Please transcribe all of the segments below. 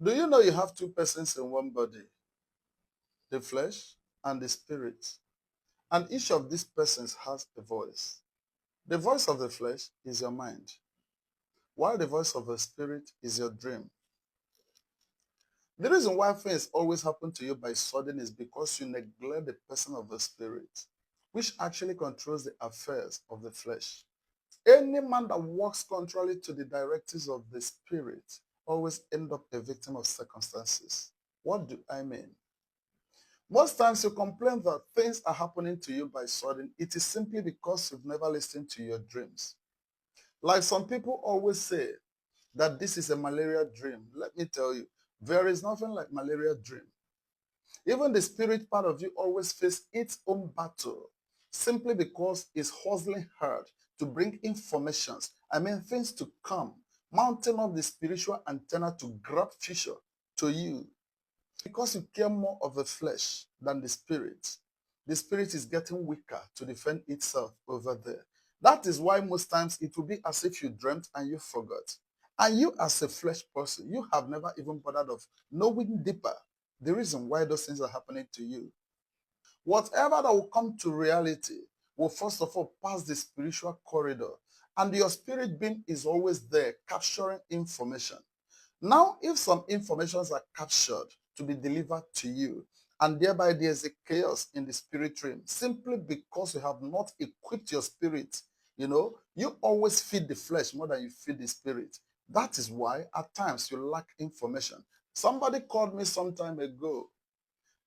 Do you know you have two persons in one body, the flesh and the spirit? And each of these persons has a voice. The voice of the flesh is your mind, while the voice of the spirit is your dream. The reason why things always happen to you by sudden is because you neglect the person of the spirit, which actually controls the affairs of the flesh. Any man that walks contrary to the directives of the spirit always end up a victim of circumstances. What do I mean? Most times you complain that things are happening to you by sudden. It is simply because you've never listened to your dreams. Like some people always say that this is a malaria dream. Let me tell you, there is nothing like malaria dream. Even the spirit part of you always face its own battle simply because it's hustling hard to bring informations. I mean, things to come, mounting up the spiritual antenna to grab future to you. Because you care more of the flesh than the spirit is getting weaker to defend itself over there. That is why most times it will be as if you dreamt and you forgot. And you, as a flesh person, you have never even bothered of knowing deeper the reason why those things are happening to you. Whatever that will come to reality will first of all pass the spiritual corridor. And your spirit being is always there capturing information. Now, if some informations are captured to be delivered to you, and thereby there's a chaos in the spirit realm, simply because you have not equipped your spirit, you always feed the flesh more than you feed the spirit. That is why at times you lack information. Somebody called me some time ago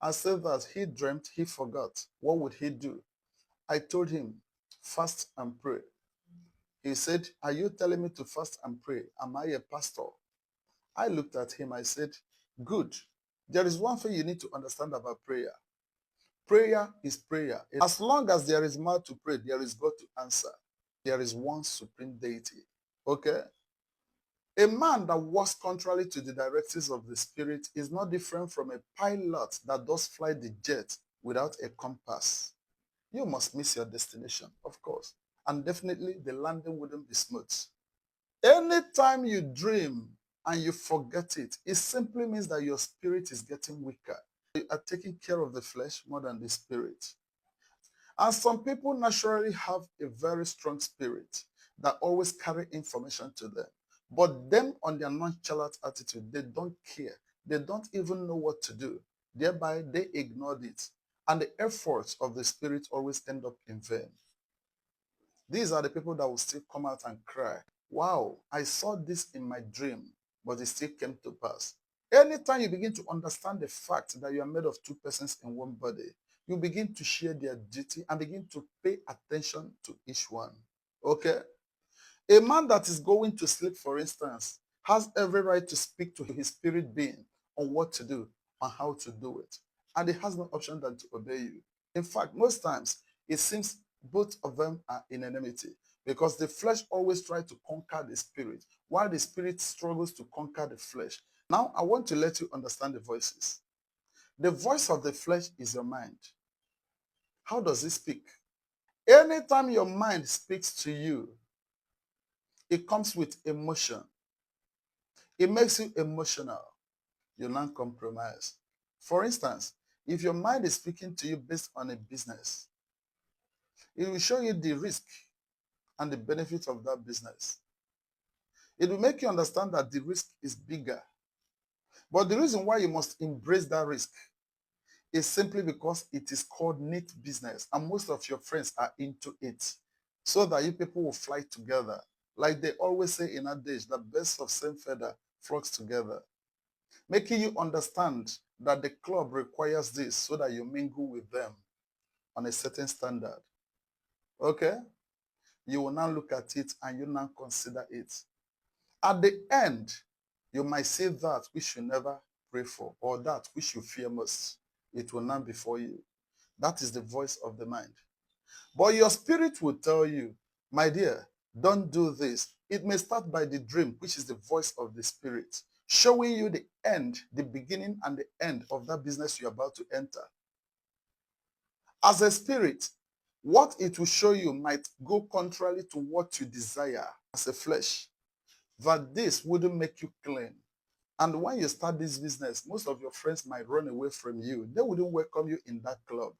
and said that he dreamt, he forgot. What would he do? I told him, fast and pray. He said, are you telling me to fast and pray? Am I a pastor? I looked at him. I said, good. There is one thing you need to understand about prayer. Prayer is prayer. As long as there is mouth to pray, there is God to answer. There is one supreme deity. Okay? A man that walks contrary to the directives of the spirit is not different from a pilot that does fly the jet without a compass. You must miss your destination, of course. And definitely the landing wouldn't be smooth. Anytime you dream and you forget it, it simply means that your spirit is getting weaker. You are taking care of the flesh more than the spirit. And some people naturally have a very strong spirit that always carry information to them. But them on their nonchalant attitude, they don't care. They don't even know what to do. Thereby, they ignored it. And the efforts of the spirit always end up in vain. These are the people that will still come out and cry, wow, I saw this in my dream, but it still came to pass. Anytime you begin to understand the fact that you are made of two persons in one body, you begin to share their duty and begin to pay attention to each one. Okay? A man that is going to sleep, for instance, has every right to speak to his spirit being on what to do and how to do it. And he has no option than to obey you. In fact, most times it seems both of them are in enmity because the flesh always tries to conquer the spirit while the spirit struggles to conquer the flesh. Now, I want to let you understand the voices. The voice of the flesh is your mind. How does it speak? Anytime your mind speaks to you, it comes with emotion. It makes you emotional. You non-compromise. For instance, if your mind is speaking to you based on a business, it will show you the risk and the benefit of that business. It will make you understand that the risk is bigger. But the reason why you must embrace that risk is simply because it is called neat business and most of your friends are into it. So that you people will fly together. Like they always say in our days, the best of same feather flocks together. Making you understand that the club requires this so that you mingle with them on a certain standard. Okay? You will now look at it and you now consider it. At the end, you might say that which you never pray for or that which you fear most. It will now be for you. That is the voice of the mind. But your spirit will tell you, my dear, don't do this. It may start by the dream, which is the voice of the spirit, showing you the end, the beginning and the end of that business you're about to enter. As a spirit, what it will show you might go contrary to what you desire as a flesh. That this wouldn't make you clean. And when you start this business, most of your friends might run away from you. They wouldn't welcome you in that club.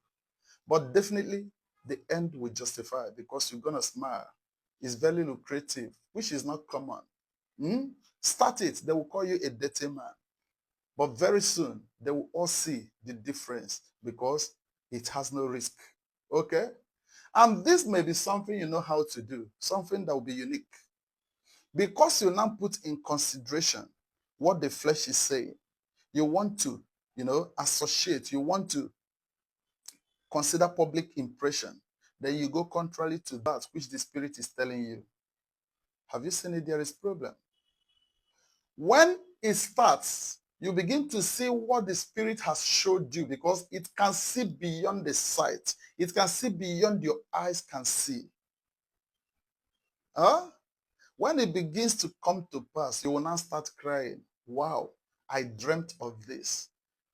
But definitely, the end will justify because you're going to smile. It's very lucrative, which is not common. Hmm? Start it. They will call you a dirty man. But very soon, they will all see the difference because it has no risk. Okay? And this may be something you know how to do, something that will be unique. Because you now put in consideration what the flesh is saying, you want to, associate, you want to consider public impression, then you go contrary to that which the spirit is telling you. Have you seen it? There is problem. When it starts, you begin to see what the spirit has showed you because it can see beyond the sight. It can see beyond your eyes can see. Huh? When it begins to come to pass, you will now start crying. Wow, I dreamt of this.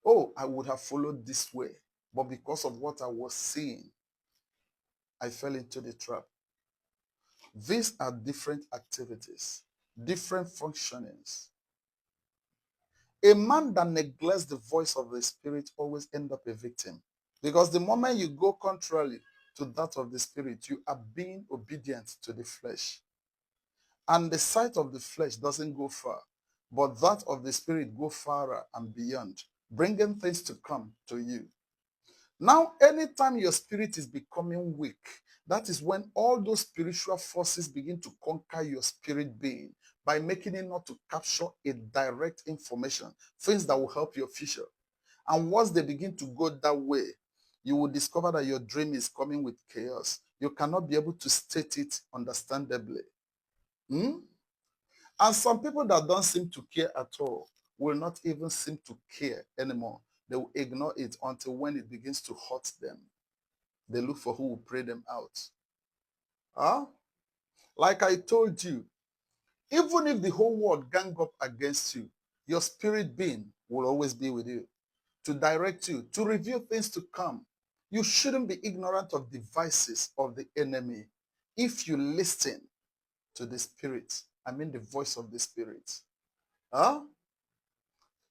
Oh, I would have followed this way. But because of what I was seeing, I fell into the trap. These are different activities, different functionings. A man that neglects the voice of the spirit always ends up a victim. Because the moment you go contrary to that of the spirit, you are being obedient to the flesh. And the sight of the flesh doesn't go far, but that of the spirit go farther and beyond, bringing things to come to you. Now, anytime your spirit is becoming weak, that is when all those spiritual forces begin to conquer your spirit being by making it not to capture a direct information, things that will help your future. And once they begin to go that way, you will discover that your dream is coming with chaos. You cannot be able to state it understandably. Hmm? And some people that don't seem to care at all will not even seem to care anymore. They will ignore it until when it begins to hurt them. They look for who will pray them out. Huh? Like I told you, even if the whole world gang up against you, your spirit being will always be with you to direct you, to reveal things to come. You shouldn't be ignorant of the devices of the enemy if you listen to the spirit. I mean the voice of the spirit. Huh?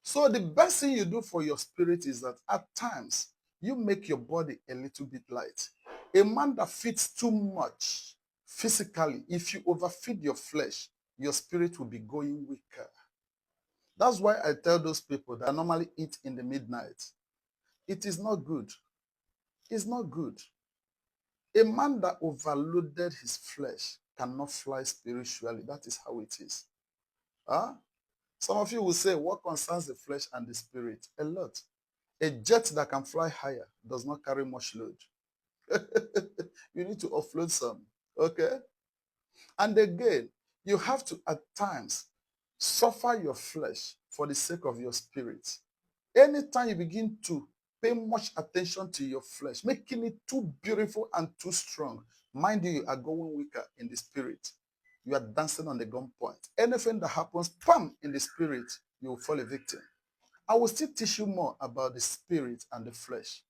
So the best thing you do for your spirit is that at times you make your body a little bit light. A man that feeds too much physically, if you overfeed your flesh, your spirit will be going weaker. That's why I tell those people that I normally eat in the midnight. It is not good. It's not good. A man that overloaded his flesh cannot fly spiritually. That is how it is. Huh? Some of you will say, what concerns the flesh and the spirit? A lot. A jet that can fly higher does not carry much load. You need to offload some. Okay? And again, you have to at times suffer your flesh for the sake of your spirit. Anytime you begin to pay much attention to your flesh, making it too beautiful and too strong, mind you, you are going weaker in the spirit. You are dancing on the gunpoint. Anything that happens, pam, in the spirit, you will fall a victim. I will still teach you more about the spirit and the flesh.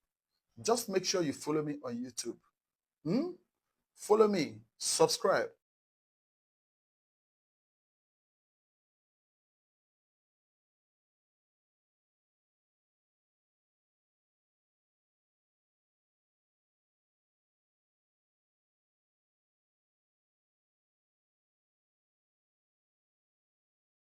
Just make sure you follow me on YouTube. Follow me, subscribe,